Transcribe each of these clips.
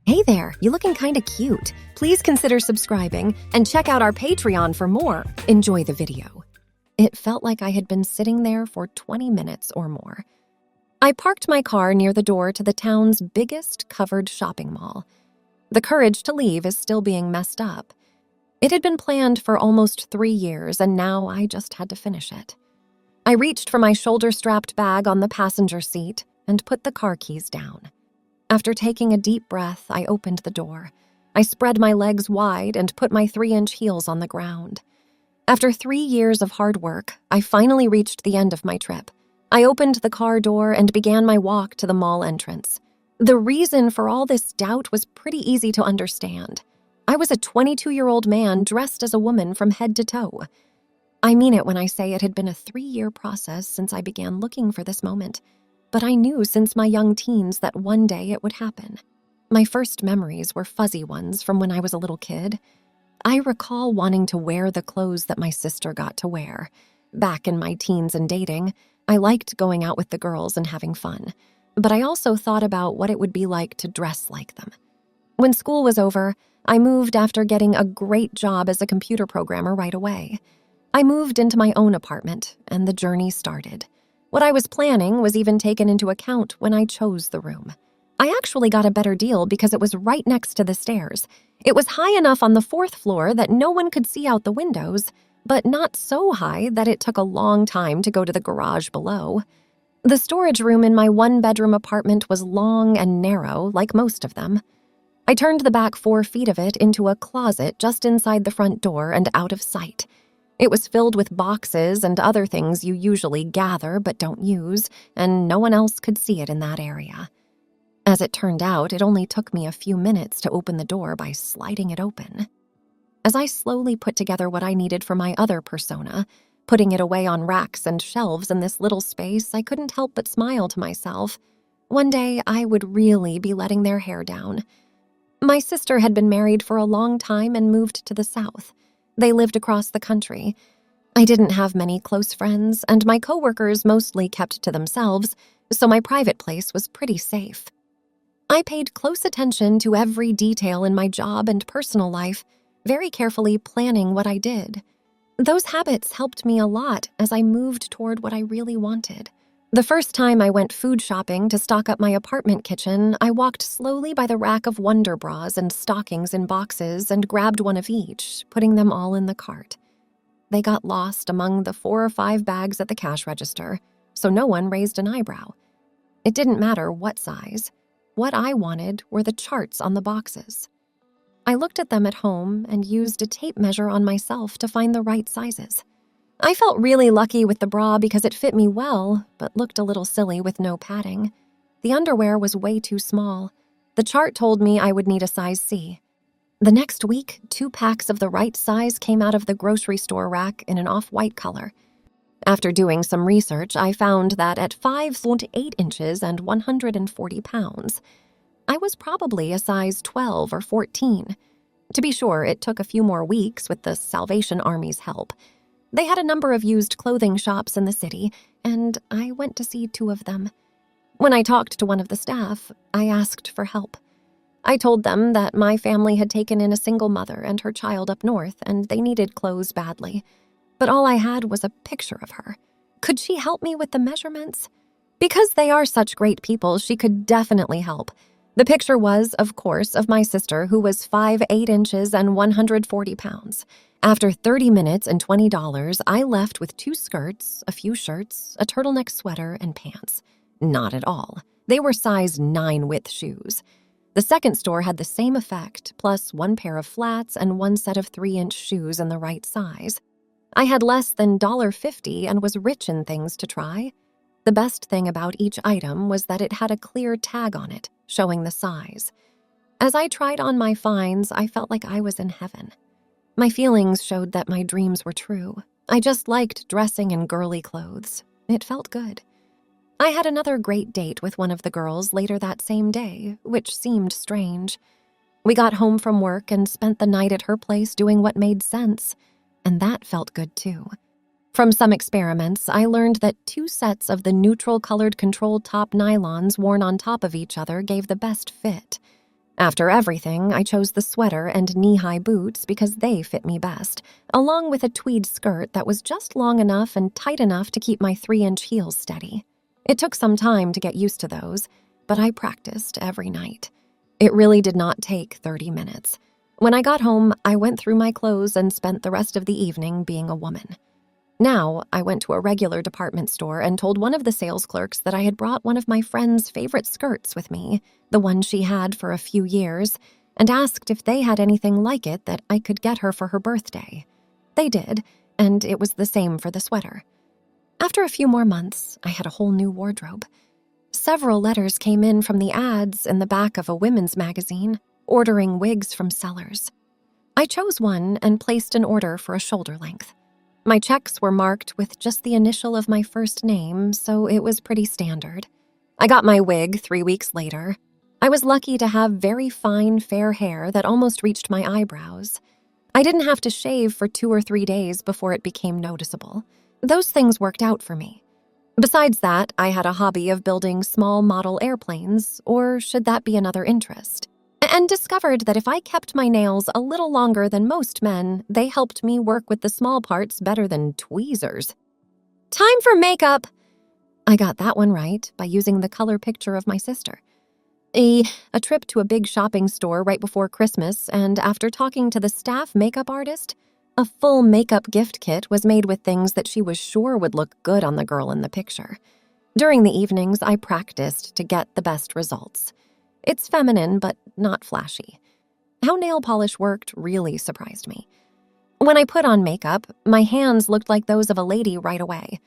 Hey there, you looking kinda cute. Please consider subscribing and check out our Patreon for more. Enjoy the video. It felt like I had been sitting there for 20 minutes or more. I parked my car near the door to the town's biggest covered shopping mall. The courage to leave is still being messed up. It had been planned for almost 3 years, and now I just had to finish it. I reached for my shoulder-strapped bag on the passenger seat and put the car keys down. After taking a deep breath, I opened the door. I spread my legs wide and put my 3-inch heels on the ground. After 3 years of hard work, I finally reached the end of my trip. I opened the car door and began my walk to the mall entrance. The reason for all this doubt was pretty easy to understand. I was a 22-year-old man dressed as a woman from head to toe. I mean it when I say it had been a 3-year process since I began looking for this moment. But I knew since my young teens that one day it would happen. My first memories were fuzzy ones from when I was a little kid. I recall wanting to wear the clothes that my sister got to wear. Back in my teens and dating, I liked going out with the girls and having fun. But I also thought about what it would be like to dress like them. When school was over, I moved after getting a great job as a computer programmer right away. I moved into my own apartment, and the journey started. What I was planning was even taken into account when I chose the room. I actually got a better deal because it was right next to the stairs. It was high enough on the 4th floor that no one could see out the windows, but not so high that it took a long time to go to the garage below. The storage room in my 1-bedroom apartment was long and narrow, like most of them. I turned the back 4 feet of it into a closet just inside the front door and out of sight. It was filled with boxes and other things you usually gather but don't use, and no one else could see it in that area. As it turned out, it only took me a few minutes to open the door by sliding it open. As I slowly put together what I needed for my other persona, putting it away on racks and shelves in this little space, I couldn't help but smile to myself. One day, I would really be letting their hair down. My sister had been married for a long time and moved to the South. They lived across the country. I didn't have many close friends, and my coworkers mostly kept to themselves, so my private place was pretty safe. I paid close attention to every detail in my job and personal life, very carefully planning what I did. Those habits helped me a lot as I moved toward what I really wanted. The first time I went food shopping to stock up my apartment kitchen, I walked slowly by the rack of Wonder Bras and stockings in boxes and grabbed one of each, putting them all in the cart. They got lost among the 4 or 5 bags at the cash register, so no one raised an eyebrow. It didn't matter what size. What I wanted were the charts on the boxes. I looked at them at home and used a tape measure on myself to find the right sizes. I felt really lucky with the bra because it fit me well, but looked a little silly with no padding. The underwear was way too small. The chart told me I would need a size C. The next week, 2 packs of the right size came out of the grocery store rack in an off-white color. After doing some research, I found that at 5 foot 8 inches and 140 pounds, I was probably a size 12 or 14. To be sure, it took a few more weeks with the Salvation Army's help. They had a number of used clothing shops in the city, and I went to see 2 of them. When I talked to one of the staff, I asked for help. I told them that my family had taken in a single mother and her child up north, and they needed clothes badly. But all I had was a picture of her. Could she help me with the measurements? Because they are such great people, she could definitely help. The picture was, of course, of my sister, who was 5 8 inches and 140 pounds. After 30 minutes and $20, I left with 2 skirts, a few shirts, a turtleneck sweater, and pants. Not at all. They were size 9 width shoes. The second store had the same effect, plus 1 pair of flats and 1 set of 3-inch shoes in the right size. I had less than $1.50 and was rich in things to try. The best thing about each item was that it had a clear tag on it, showing the size. As I tried on my finds, I felt like I was in heaven. My feelings showed that my dreams were true. I just liked dressing in girly clothes. It felt good. I had another great date with one of the girls later that same day, which seemed strange. We got home from work and spent the night at her place doing what made sense, and that felt good too. From some experiments, I learned that 2 sets of the neutral-colored controlled top nylons worn on top of each other gave the best fit. After everything, I chose the sweater and knee-high boots because they fit me best, along with a tweed skirt that was just long enough and tight enough to keep my 3-inch heels steady. It took some time to get used to those, but I practiced every night. It really did not take 30 minutes. When I got home, I went through my clothes and spent the rest of the evening being a woman. Now, I went to a regular department store and told one of the sales clerks that I had brought one of my friend's favorite skirts with me, the one she had for a few years, and asked if they had anything like it that I could get her for her birthday. They did, and it was the same for the sweater. After a few more months, I had a whole new wardrobe. Several letters came in from the ads in the back of a women's magazine, ordering wigs from sellers. I chose one and placed an order for a shoulder length. My checks were marked with just the initial of my first name, so it was pretty standard. I got my wig 3 weeks later. I was lucky to have very fine, fair hair that almost reached my eyebrows. I didn't have to shave for 2 or 3 days before it became noticeable. Those things worked out for me. Besides that, I had a hobby of building small model airplanes, or should that be another interest? And discovered that if I kept my nails a little longer than most men, they helped me work with the small parts better than tweezers. Time for makeup! I got that one right by using the color picture of my sister. A trip to a big shopping store right before Christmas, and after talking to the staff makeup artist, a full makeup gift kit was made with things that she was sure would look good on the girl in the picture. During the evenings, I practiced to get the best results. It's feminine, but not flashy. How nail polish worked really surprised me. When I put on makeup, my hands looked like those of a lady right away.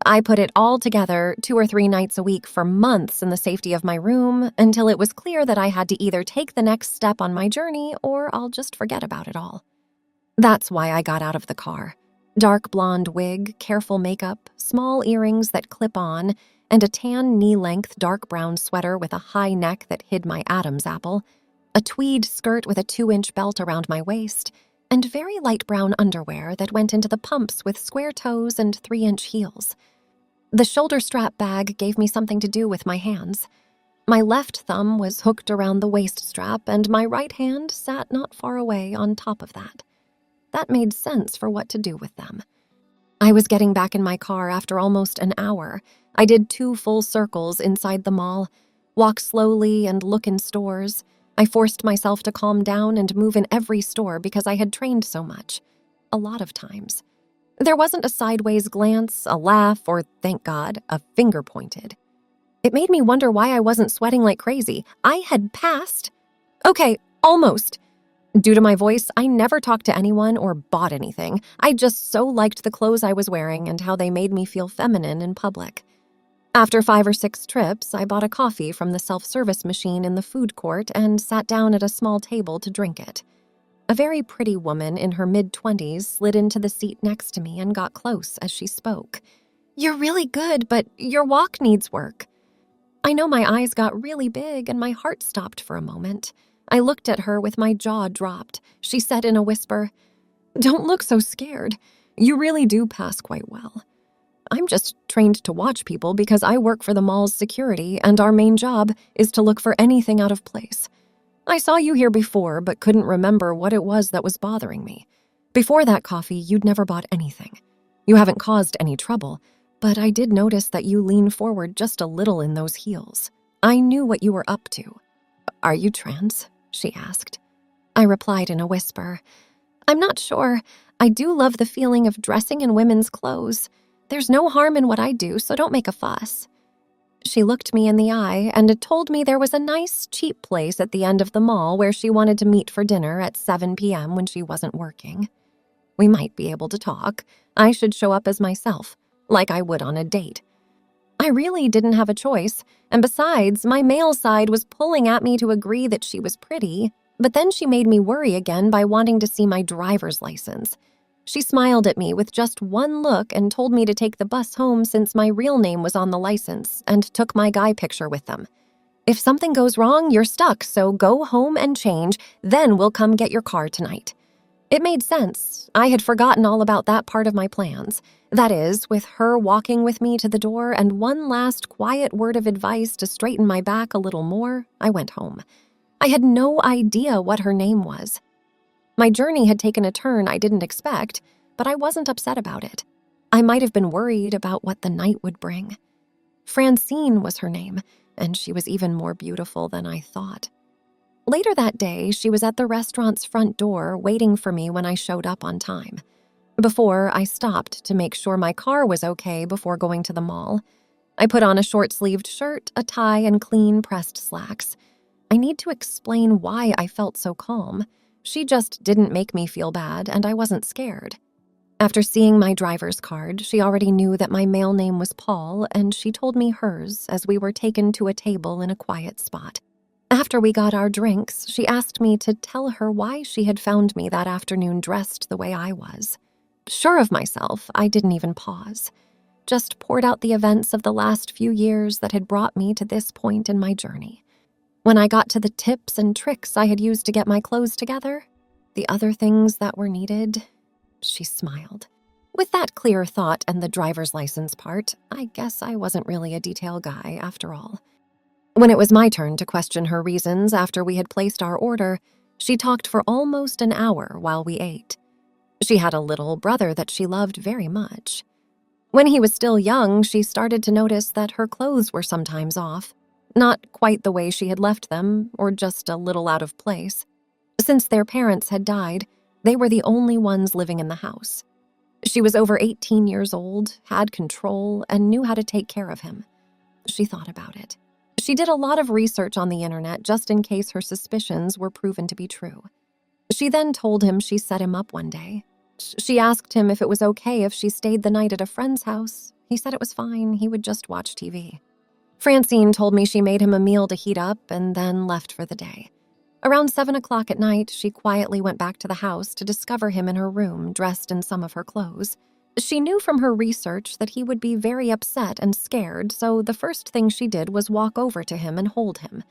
I put it all together 2 or 3 nights a week for months in the safety of my room until it was clear that I had to either take the next step on my journey or I'll just forget about it all. That's why I got out of the car. Dark blonde wig, careful makeup, small earrings that clip on, and a tan knee-length dark brown sweater with a high neck that hid my Adam's apple, a tweed skirt with a 2-inch belt around my waist, and very light brown underwear that went into the pumps with square toes and 3-inch heels. The shoulder strap bag gave me something to do with my hands. My left thumb was hooked around the waist strap, and my right hand sat not far away on top of that. That made sense for what to do with them. I was getting back in my car after almost an hour. I did 2 full circles inside the mall, walk slowly and look in stores. I forced myself to calm down and move in every store because I had trained so much. A lot of times. There wasn't a sideways glance, a laugh, or, thank God, a finger pointed. It made me wonder why I wasn't sweating like crazy. I had passed. Okay, almost. Due to my voice, I never talked to anyone or bought anything. I just so liked the clothes I was wearing and how they made me feel feminine in public. After 5 or 6 trips, I bought a coffee from the self-service machine in the food court and sat down at a small table to drink it. A very pretty woman in her mid-20s slid into the seat next to me and got close as she spoke. "You're really good, but your walk needs work." I know my eyes got really big and my heart stopped for a moment. I looked at her with my jaw dropped. She said in a whisper, "Don't look so scared. You really do pass quite well. I'm just trained to watch people because I work for the mall's security and our main job is to look for anything out of place. I saw you here before but couldn't remember what it was that was bothering me. Before that coffee, you'd never bought anything. You haven't caused any trouble, but I did notice that you lean forward just a little in those heels. I knew what you were up to." "Are you trans?" she asked. I replied in a whisper, "I'm not sure. I do love the feeling of dressing in women's clothes. There's no harm in what I do, so don't make a fuss." She looked me in the eye and told me there was a nice, cheap place at the end of the mall where she wanted to meet for dinner at 7 p.m. when she wasn't working. We might be able to talk. I should show up as myself, like I would on a date. I really didn't have a choice, and besides, my male side was pulling at me to agree that she was pretty, but then she made me worry again by wanting to see my driver's license. She smiled at me with just one look and told me to take the bus home since my real name was on the license and took my guy picture with them. "If something goes wrong, you're stuck, so go home and change, then we'll come get your car tonight." It made sense. I had forgotten all about that part of my plans. That is, with her walking with me to the door and one last quiet word of advice to straighten my back a little more, I went home. I had no idea what her name was. My journey had taken a turn I didn't expect, but I wasn't upset about it. I might have been worried about what the night would bring. Francine was her name, and she was even more beautiful than I thought. Later that day, she was at the restaurant's front door waiting for me when I showed up on time. Before, I stopped to make sure my car was okay before going to the mall. I put on a short-sleeved shirt, a tie, and clean pressed slacks. I need to explain why I felt so calm. She just didn't make me feel bad, and I wasn't scared. After seeing my driver's card, she already knew that my male name was Paul, and she told me hers as we were taken to a table in a quiet spot. After we got our drinks, she asked me to tell her why she had found me that afternoon dressed the way I was. Sure of myself, I didn't even pause. Just poured out the events of the last few years that had brought me to this point in my journey. When I got to the tips and tricks I had used to get my clothes together, the other things that were needed, she smiled. With that clear thought and the driver's license part, I guess I wasn't really a detail guy after all. When it was my turn to question her reasons after we had placed our order, she talked for almost an hour while we ate. She had a little brother that she loved very much. When he was still young, she started to notice that her clothes were sometimes off, not quite the way she had left them, or just a little out of place. Since their parents had died, they were the only ones living in the house. She was over 18 years old, had control, and knew how to take care of him. She thought about it. She did a lot of research on the internet just in case her suspicions were proven to be true. She then told him she set him up one day. She asked him if it was okay if she stayed the night at a friend's house. He said it was fine, he would just watch TV. Francine told me she made him a meal to heat up and then left for the day. Around 7 o'clock at night, she quietly went back to the house to discover him in her room, dressed in some of her clothes. She knew from her research that he would be very upset and scared, so the first thing she did was walk over to him and hold him.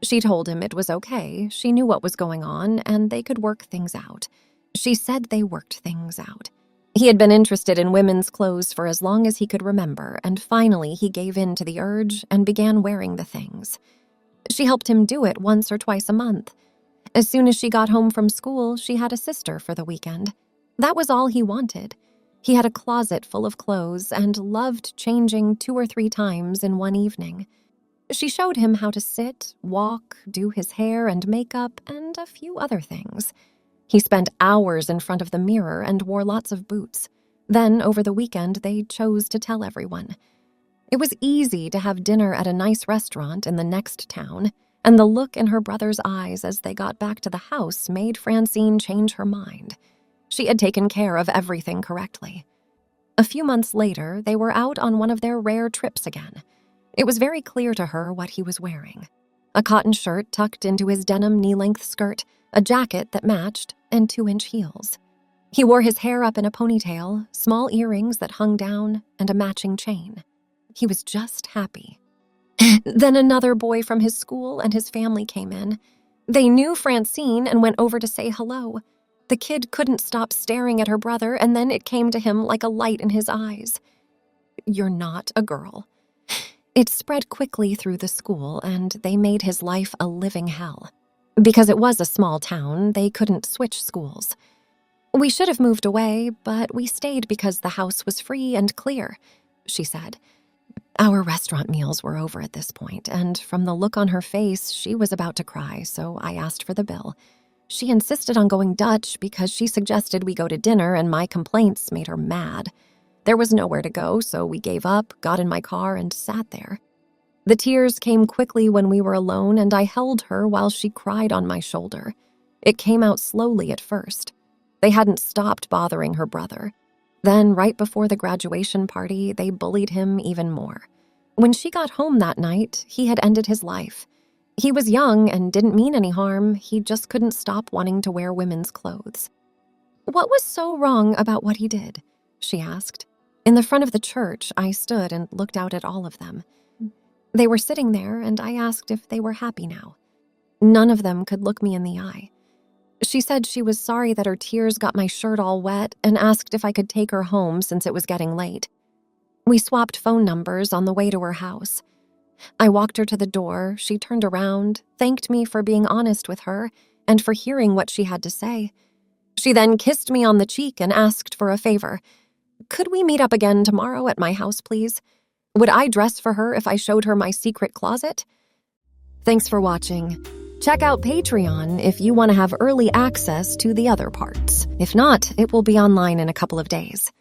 She told him it was okay, she knew what was going on, and they could work things out. She said they worked things out. He had been interested in women's clothes for as long as he could remember, and finally he gave in to the urge and began wearing the things. She helped him do it once or twice a month. As soon as she got home from school, she had a sister for the weekend. That was all he wanted. He had a closet full of clothes and loved changing 2 or 3 times in one evening. She showed him how to sit, walk, do his hair and makeup, and a few other things. He spent hours in front of the mirror and wore lots of boots. Then, over the weekend, they chose to tell everyone. It was easy to have dinner at a nice restaurant in the next town, and the look in her brother's eyes as they got back to the house made Francine change her mind. She had taken care of everything correctly. A few months later, they were out on one of their rare trips again. It was very clear to her what he was wearing. A cotton shirt tucked into his denim knee-length skirt, a jacket that matched, and 2-inch heels. He wore his hair up in a ponytail, small earrings that hung down, and a matching chain. He was just happy. Then another boy from his school and his family came in. They knew Francine and went over to say hello. The kid couldn't stop staring at her brother, and then it came to him like a light in his eyes. "You're not a girl." It spread quickly through the school, and they made his life a living hell. Because it was a small town, they couldn't switch schools. "We should have moved away, but we stayed because the house was free and clear," she said. Our restaurant meals were over at this point, and from the look on her face, she was about to cry, so I asked for the bill. She insisted on going Dutch because she suggested we go to dinner, and my complaints made her mad. There was nowhere to go, so we gave up, got in my car, and sat there. The tears came quickly when we were alone, and I held her while she cried on my shoulder. It came out slowly at first. They hadn't stopped bothering her brother. Then, right before the graduation party, they bullied him even more. When she got home that night, he had ended his life. He was young and didn't mean any harm. He just couldn't stop wanting to wear women's clothes. "What was so wrong about what he did?" she asked. In the front of the church, I stood and looked out at all of them. They were sitting there, and I asked if they were happy now. None of them could look me in the eye. She said she was sorry that her tears got my shirt all wet and asked if I could take her home since it was getting late. We swapped phone numbers on the way to her house. I walked her to the door. She turned around, thanked me for being honest with her, and for hearing what she had to say. She then kissed me on the cheek and asked for a favor. Could we meet up again tomorrow at my house, please? Would I dress for her if I showed her my secret closet? Thanks for watching. Check out Patreon if you want to have early access to the other parts. If not, it will be online in a couple of days.